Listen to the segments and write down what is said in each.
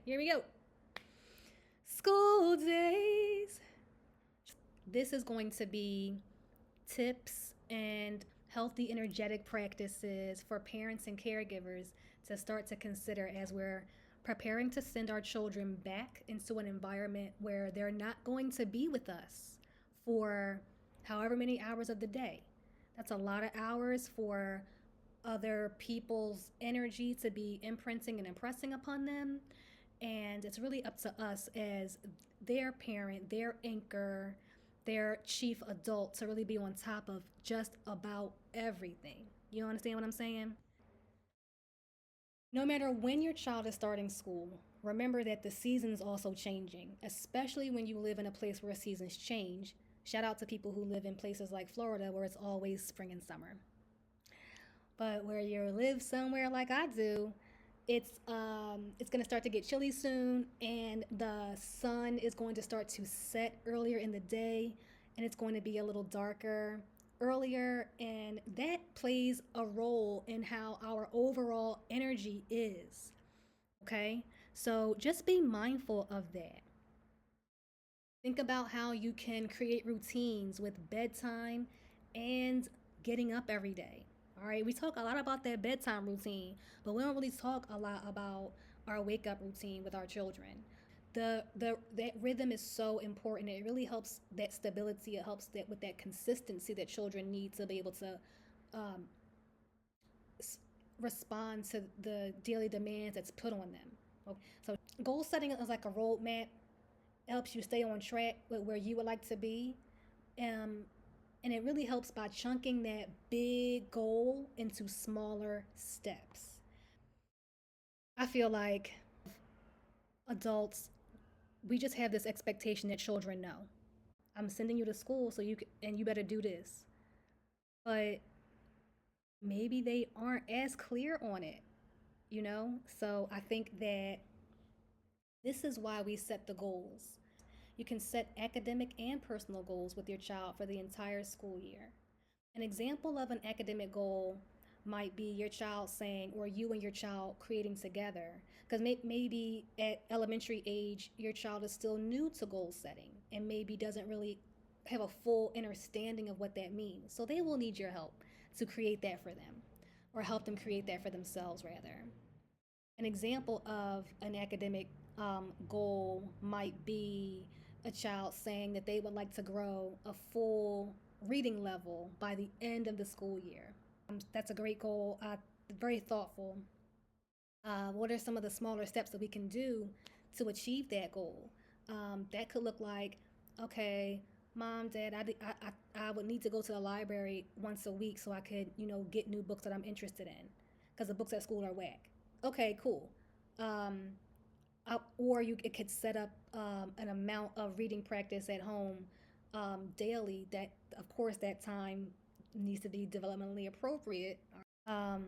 Here we go. School days. This is going to be tips and healthy, energetic practices for parents and caregivers to start to consider as we're preparing to send our children back into an environment where they're not going to be with us for however many hours of the day. That's a lot of hours for other people's energy to be imprinting and impressing upon them. And it's really up to us as their parent, their anchor, their chief adult to really be on top of just about everything. You understand what I'm saying? No matter when your child is starting school, remember that the season's also changing, especially when you live in a place where seasons change. Shout out to people who live in places like Florida where it's always spring and summer. But where you live somewhere like I do, it's going to start to get chilly soon, and the sun is going to start to set earlier in the day, and it's going to be a little darker earlier, and that plays a role in how our overall energy is. Okay, so just be mindful of that. Think about how you can create routines with bedtime and getting up every day. All right, we talk a lot about that bedtime routine, but we don't really talk a lot about our wake up routine with our children. The that rhythm is so important. It really helps that stability. It helps that with that consistency that children need to be able to um, respond to the daily demands that's put on them. Okay. So goal setting is like a roadmap. It helps you stay on track with where you would like to be. Um, and it really helps by chunking that big goal into smaller steps. I feel like adults, we just have this expectation that children know. I'm sending you to school so and you better do this. But maybe they aren't as clear on it, you know? So I think that this is why we set the goals. You can set academic and personal goals with your child for the entire school year. An example of an academic goal might be your child saying, or you and your child creating together. Because maybe at elementary age, your child is still new to goal setting and maybe doesn't really have a full understanding of what that means. So they will need your help to create that for them or help them create that for themselves, rather. An example of an academic goal might be a child saying that they would like to grow a full reading level by the end of the school year. That's a great goal, very thoughtful. What are some of the smaller steps that we can do to achieve that goal? That could look like, okay, mom, dad, I would need to go to the library once a week so I could, get new books that I'm interested in because the books at school are whack. Okay, cool. Um, or it could set up an amount of reading practice at home daily. That, of course, that time needs to be developmentally appropriate. Um,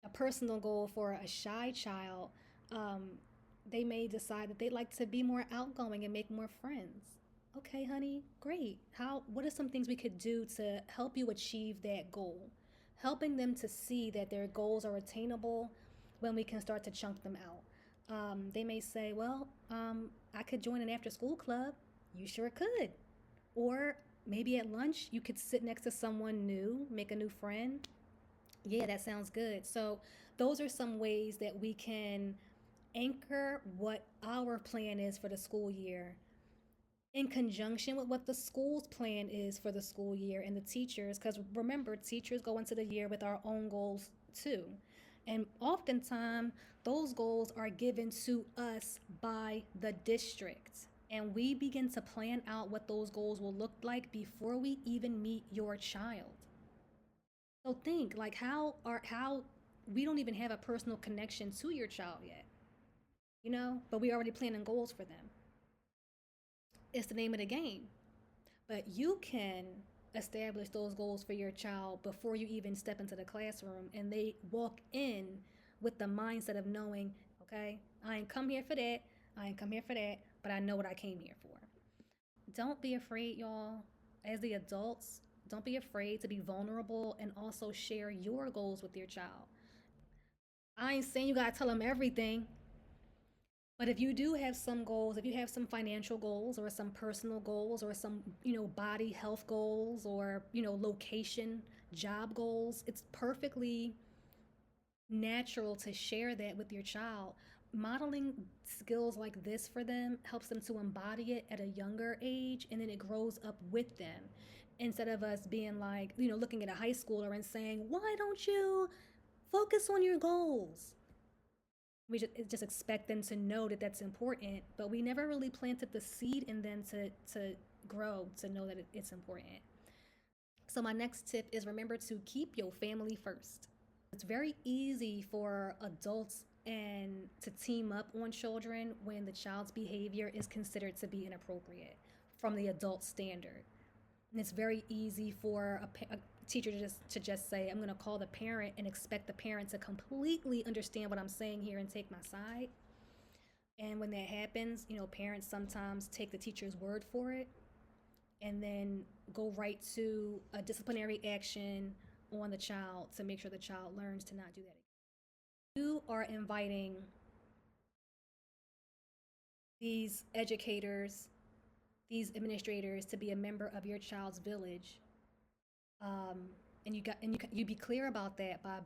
a personal goal for a shy child, um, they may decide that they'd like to be more outgoing and make more friends. Okay, honey, great. What are some things we could do to help you achieve that goal? Helping them to see that their goals are attainable when we can start to chunk them out. They may say, well, I could join an after school club. You sure could. Or maybe at lunch, you could sit next to someone new, make a new friend. Yeah, that sounds good. So, those are some ways that we can anchor what our plan is for the school year in conjunction with what the school's plan is for the school year and the teachers. Because remember, teachers go into the year with our own goals too. And oftentimes, those goals are given to us by the district. And we begin to plan out what those goals will look like before we even meet your child. So think like how we don't even have a personal connection to your child yet, but we already planning goals for them. It's the name of the game. But you can establish those goals for your child before you even step into the classroom and they walk in with the mindset of knowing, okay, I ain't come here for that, I ain't come here for that, but I know what I came here for. Don't be afraid, y'all. As the adults, don't be afraid to be vulnerable and also share your goals with your child. I ain't saying you gotta tell them everything, But if you do have some goals, if you have some financial goals or some personal goals or some, body health goals or, location, job goals, it's perfectly natural to share that with your child. Modeling skills like this for them helps them to embody it at a younger age, and then it grows up with them. Instead of us being like, looking at a high schooler and saying, why don't you focus on your goals? We just expect them to know that that's important, but we never really planted the seed in them to grow, to know that it's important. So, my next tip is remember to keep your family first. It's very easy for adults and to team up on children when the child's behavior is considered to be inappropriate from the adult standard. And it's very easy for a teacher to just say, I'm going to call the parent and expect the parent to completely understand what I'm saying here and take my side. And when that happens, parents sometimes take the teacher's word for it and then go right to a disciplinary action on the child to make sure the child learns to not do that again. You are inviting these educators, these administrators to be a member of your child's village. And you be clear about that by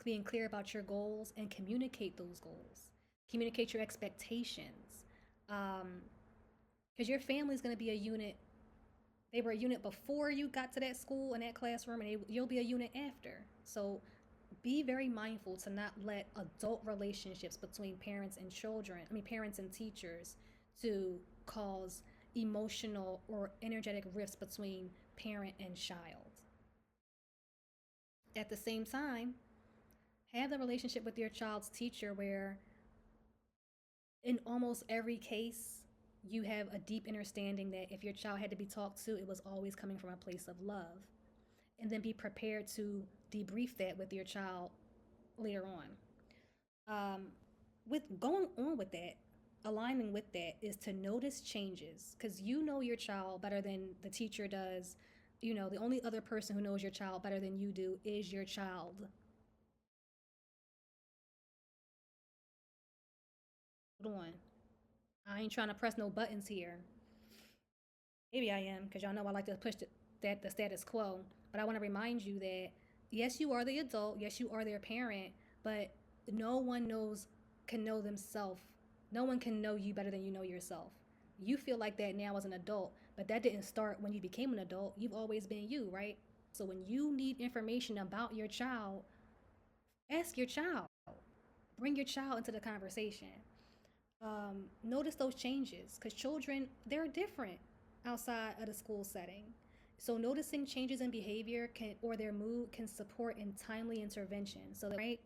being clear about your goals and communicate those goals. Communicate your expectations, because your family is going to be a unit. They were a unit before you got to that school and that classroom, and you'll be a unit after. So be very mindful to not let adult relationships between parents and children, I mean, parents and teachers, to cause emotional or energetic rifts between parent and child. At the same time, have the relationship with your child's teacher where, in almost every case, you have a deep understanding that if your child had to be talked to, it was always coming from a place of love. And then be prepared to debrief that with your child later on. With going on with that, aligning with that is to notice changes because you know your child better than the teacher does. The only other person who knows your child better than you do is your child. Hold on. I ain't trying to press no buttons here. Maybe I am because y'all know I like to push the status quo. But I want to remind you that yes, you are the adult. Yes, you are their parent. But no one can know themselves. No one can know you better than you know yourself. You feel like that now as an adult, but that didn't start when you became an adult. You've always been you, right? So when you need information about your child, ask your child. Bring your child into the conversation. Notice those changes because children, they're different outside of the school setting. So noticing changes in behavior or their mood can support in timely intervention. So that, right,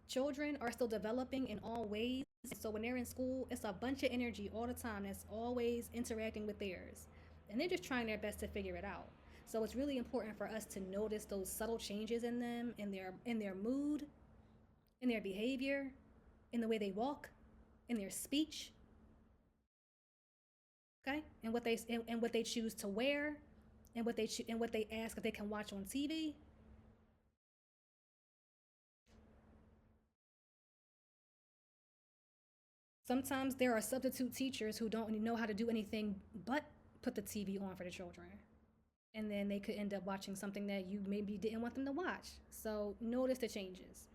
children are still developing in all ways. So when they're in school, it's a bunch of energy all the time that's always interacting with theirs, and they're just trying their best to figure it out. So it's really important for us to notice those subtle changes in them, in their mood, in their behavior, in the way they walk, in their speech, okay, and what they choose to wear, and what they ask if they can watch on TV. Sometimes there are substitute teachers who don't know how to do anything but put the TV on for the children. And then they could end up watching something that you maybe didn't want them to watch. So notice the changes.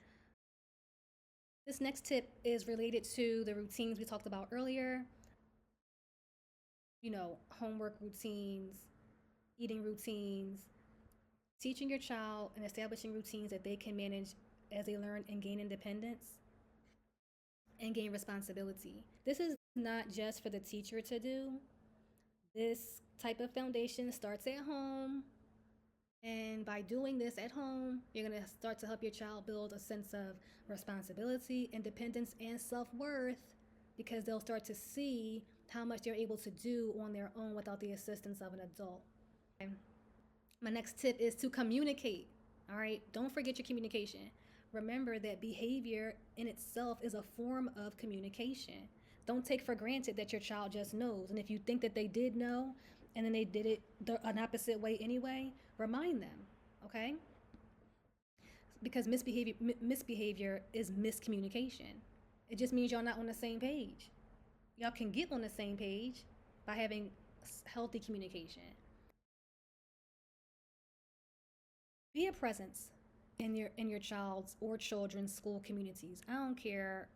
This next tip is related to the routines we talked about earlier. Homework routines, eating routines, teaching your child and establishing routines that they can manage as they learn and gain independence and gain responsibility. This is not just for the teacher to do. This type of foundation starts at home. And by doing this at home, you're going to start to help your child build a sense of responsibility, independence, and self worth because they'll start to see how much they're able to do on their own without the assistance of an adult. Okay. My next tip is to communicate. All right, don't forget your communication. Remember that behavior in itself is a form of communication. Don't take for granted that your child just knows. And if you think that they did know and then they did it an opposite way anyway, remind them, okay? Because misbehavior is miscommunication. It just means y'all not on the same page. Y'all can get on the same page by having healthy communication. Be a presence in your child's or children's school communities. I don't care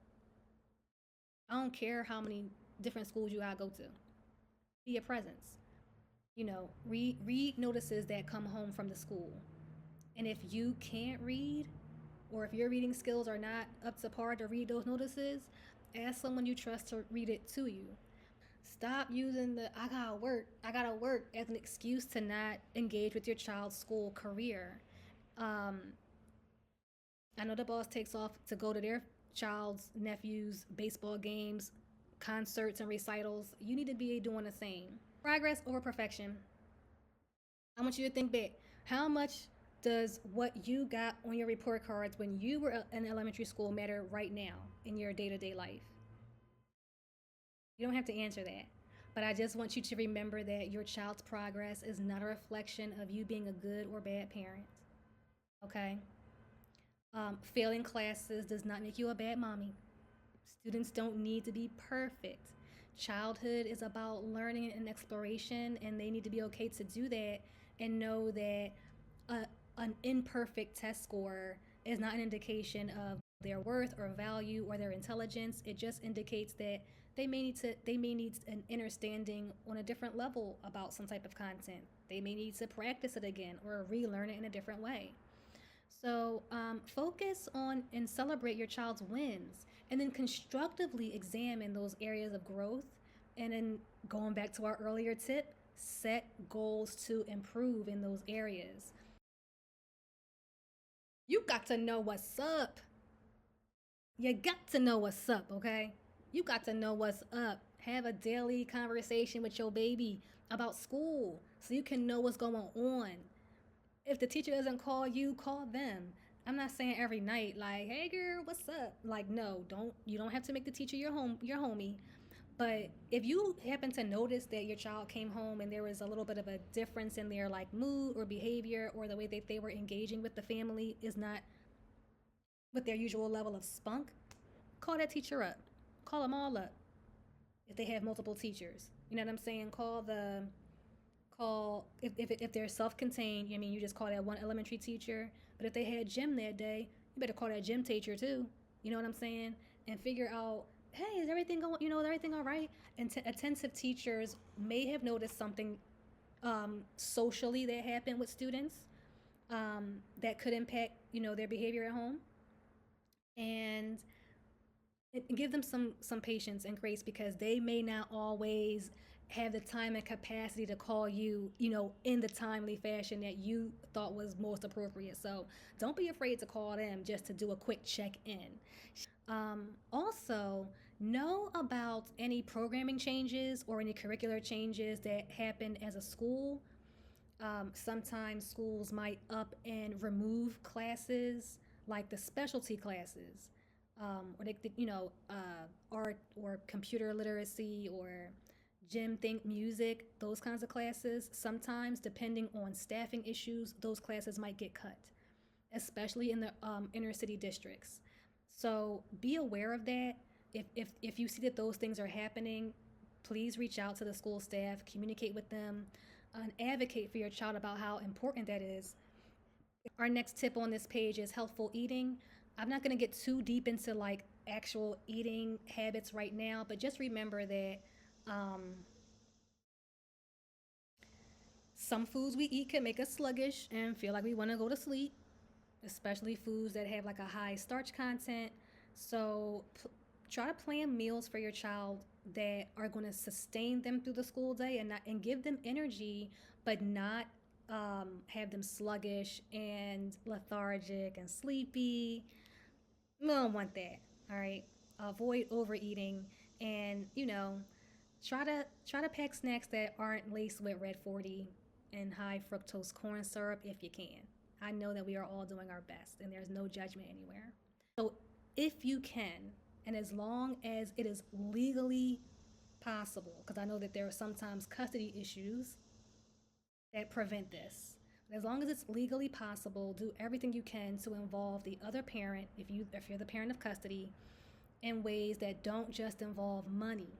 how many different schools you gotta go to. Be a presence. Read notices that come home from the school. And if you can't read, or if your reading skills are not up to par to read those notices, ask someone you trust to read it to you. Stop using the I gotta work as an excuse to not engage with your child's school career. Um, I know the boss takes off to go to their child's nephew's baseball games, concerts, and recitals. You need to be doing the same. Progress over perfection. I want you to think back. How much does what you got on your report cards when you were in elementary school matter right now in your day to day life? You don't have to answer that. But I just want you to remember that your child's progress is not a reflection of you being a good or bad parent. Okay? Failing classes does not make you a bad mommy. Students don't need to be perfect. Childhood is about learning and exploration, and they need to be okay to do that and know that a, an imperfect test score is not an indication of their worth or value or their intelligence. It just indicates that they may need an understanding on a different level about some type of content. They may need to practice it again or relearn it in a different way. So focus on and celebrate your child's wins, and then constructively examine those areas of growth. And then going back to our earlier tip, set goals to improve in those areas. You got to know what's up. You got to know what's up, okay? You got to know what's up. Have a daily conversation with your baby about school so you can know what's going on. If the teacher doesn't call you, call them. I'm not saying every night, like, hey girl, what's up? Like, no, don't you don't have to make the teacher your homie. But if you happen to notice that your child came home and there was a little bit of a difference in their like mood or behavior, or the way that they were engaging with the family is not with their usual level of spunk, call that teacher up. Call them all up if they have multiple teachers. You know what I'm saying? Call if they're self-contained. I mean, you just call that one elementary teacher. But if they had gym that day, you better call that gym teacher too. You know what I'm saying? And figure out, hey, is everything going? Is everything all right? And attentive teachers may have noticed something socially that happened with students that could impact their behavior at home, and give them some patience and grace, because they may not always have the time and capacity to call you, in the timely fashion that you thought was most appropriate. So don't be afraid to call them just to do a quick check in. Also, know about any programming changes or any curricular changes that happen as a school. Sometimes schools might up and remove classes, like the specialty classes, or art or computer literacy or gym think music, those kinds of classes. Sometimes, depending on staffing issues, those classes might get cut, especially in the inner city districts. So be aware of that. If you see that those things are happening, please reach out to the school staff, communicate with them, and advocate for your child about how important that is. Our next tip on this page is healthful eating. I'm not going to get too deep into like actual eating habits right now, but just remember that um, some foods we eat can make us sluggish and feel like we want to go to sleep, especially foods that have like a high starch content. So try to plan meals for your child that are going to sustain them through the school day and give them energy, but not have them sluggish and lethargic and sleepy. We don't want that. All right. Avoid overeating, and try to pack snacks that aren't laced with red 40 and high fructose corn syrup if you can. I know that we are all doing our best and there's no judgment anywhere. So if you can, and as long as it is legally possible, because I know that there are sometimes custody issues that prevent this. But as long as it's legally possible, do everything you can to involve the other parent, if you're the parent of custody, in ways that don't just involve money.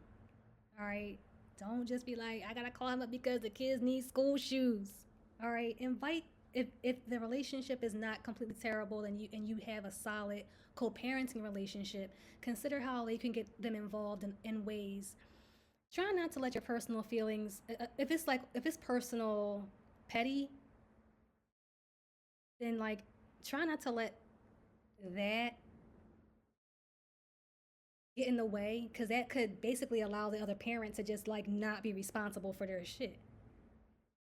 All right. Don't just be like, I gotta call him up because the kids need school shoes. All right. Invite if the relationship is not completely terrible and you have a solid co-parenting relationship, consider how you can get them involved in ways. Try not to let your personal feelings if it's personal petty, then like try not to let that get in the way because that could basically allow the other parent to just like not be responsible for their shit.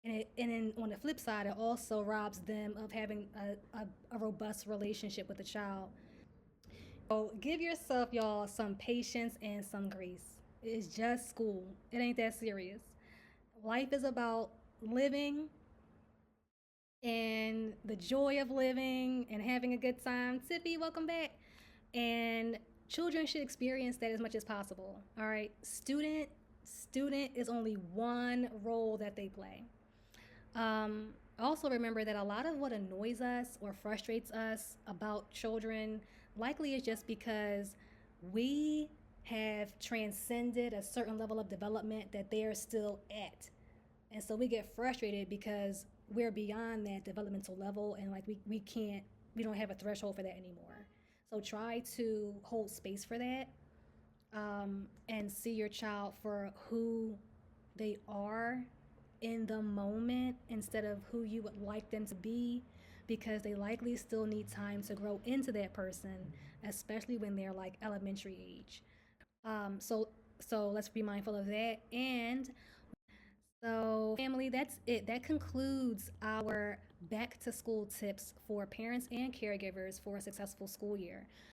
And then on the flip side, it also robs them of having a robust relationship with the child. So give yourself, y'all, some patience and some grace. It's just school. It ain't that serious. Life is about living and the joy of living and having a good time. Tippy, welcome back. And children should experience that as much as possible. All right. Student is only one role that they play. Also, remember that a lot of what annoys us or frustrates us about children likely is just because we have transcended a certain level of development that they are still at. And so we get frustrated because we're beyond that developmental level and like we don't have a threshold for that anymore. So try to hold space for that, and see your child for who they are in the moment instead of who you would like them to be, because they likely still need time to grow into that person, especially when they're like elementary age. So let's be mindful of that. And so, family, that's it. That concludes our back to school tips for parents and caregivers for a successful school year.